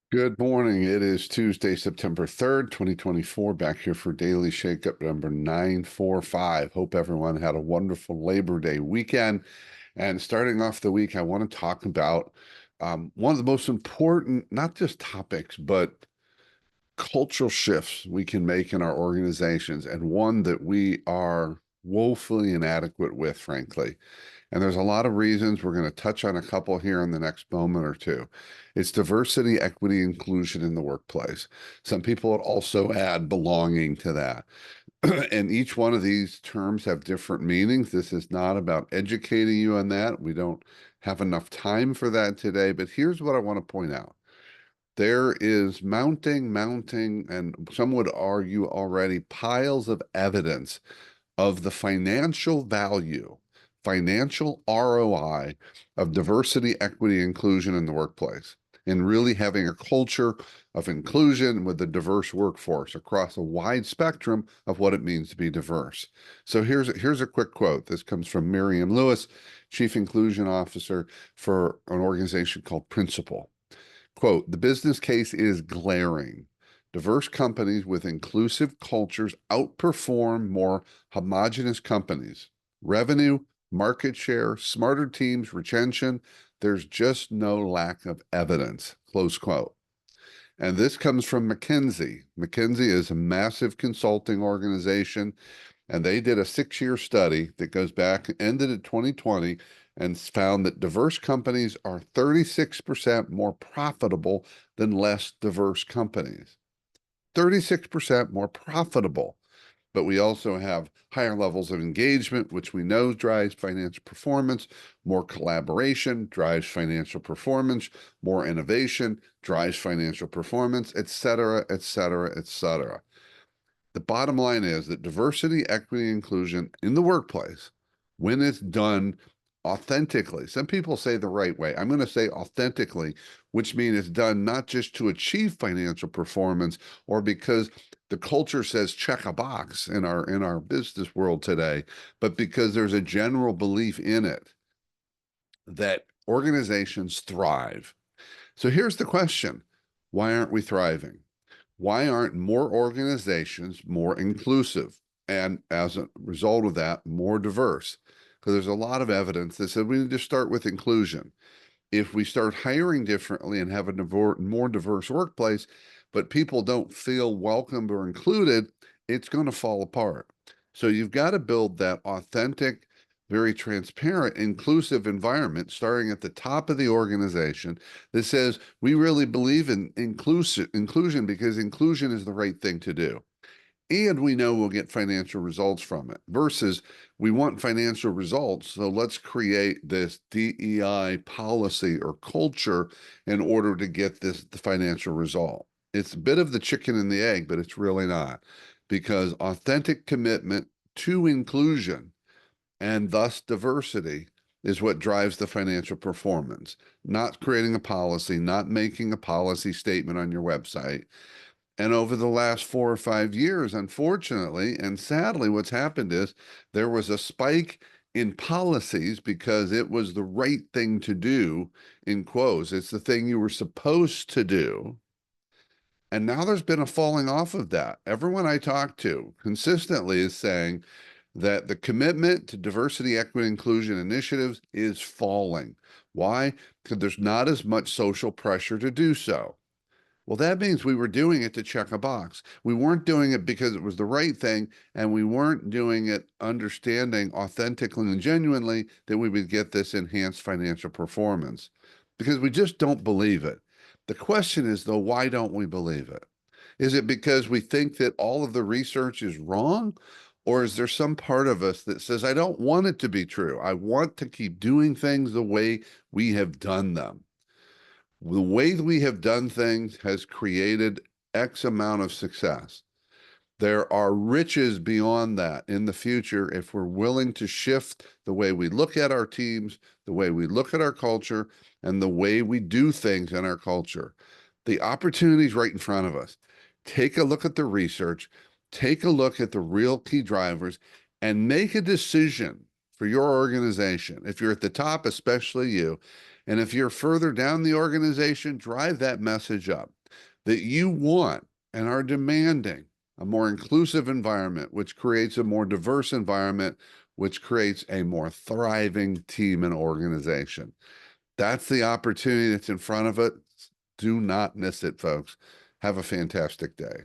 Good morning. It is Tuesday, September 3rd, 2024. Back here for Daily Shakeup number 945. Hope everyone had a wonderful Labor Day weekend. And starting off the week, I want to talk about one of the most important, not just topics, but cultural shifts we can make in our organizations, and one that we are woefully inadequate with, frankly. And there's a lot of reasons. We're going to touch on a couple here in the next moment or two. It's diversity, equity, inclusion in the workplace. Some people would also add belonging to that. And each one of these terms have different meanings. This is not about educating you on that. We don't have enough time for that today. But here's what I want to point out. There is mounting, and some would argue already piles of evidence of the financial value, financial ROI of diversity, equity, inclusion in the workplace, and really having a culture of inclusion with a diverse workforce across a wide spectrum of what it means to be diverse. So here's a quick quote. This comes from Miriam Lewis, Chief Inclusion Officer for an organization called Principal. Quote, the business case is glaring. Diverse companies with inclusive cultures outperform more homogenous companies. Revenue, market share, smarter teams, retention, there's just no lack of evidence, close quote. And this comes from McKinsey. McKinsey is a massive consulting organization, and they did a 6-year study that goes back, ended in 2020, and found that diverse companies are 36% more profitable than less diverse companies. 36% more profitable. But we also have higher levels of engagement, which we know drives financial performance. More collaboration drives financial performance. More innovation drives financial performance, et cetera, et cetera, et cetera. The bottom line is that diversity, equity, inclusion in the workplace, when it's done authentically, some people say the right way. I'm going to say authentically, which means it's done not just to achieve financial performance or because the culture says check a box in our business world today, but because there's a general belief in it that organizations thrive. So here's the question. Why aren't we thriving? Why aren't more organizations more inclusive? And as a result of that, more diverse? Because there's a lot of evidence that said we need to start with inclusion. If we start hiring differently and have a more diverse workplace, but people don't feel welcomed or included, it's going to fall apart. So you've got to build that authentic, very transparent, inclusive environment starting at the top of the organization that says we really believe in inclusion because inclusion is the right thing to do. And we know we'll get financial results from it versus we want financial results. So let's create this DEI policy or culture in order to get the financial result. It's a bit of the chicken and the egg, but it's really not, because authentic commitment to inclusion and thus diversity is what drives the financial performance, not creating a policy, not making a policy statement on your website. And over the last 4 or 5 years, unfortunately and sadly, what's happened is there was a spike in policies because it was the right thing to do, in quotes. It's the thing you were supposed to do. And now there's been a falling off of that. Everyone I talk to consistently is saying that the commitment to diversity, equity, inclusion initiatives is falling. Why? Because there's not as much social pressure to do so. Well, that means we were doing it to check a box. We weren't doing it because it was the right thing, and we weren't doing it understanding authentically and genuinely that we would get this enhanced financial performance because we just don't believe it. The question is, though, why don't we believe it? Is it because we think that all of the research is wrong? Or is there some part of us that says, I don't want it to be true. I want to keep doing things the way we have done them. The way we have done things has created X amount of success. There are riches beyond that in the future if we're willing to shift the way we look at our teams, the way we look at our culture, and the way we do things in our culture. The opportunity is right in front of us. Take a look at the research, take a look at the real key drivers, and make a decision for your organization. If you're at the top, especially you, and if you're further down the organization, drive that message up. that you want and are demanding a more inclusive environment, which creates a more diverse environment, which creates a more thriving team and organization. That's the opportunity that's in front of it. Do not miss it, folks. Have a fantastic day.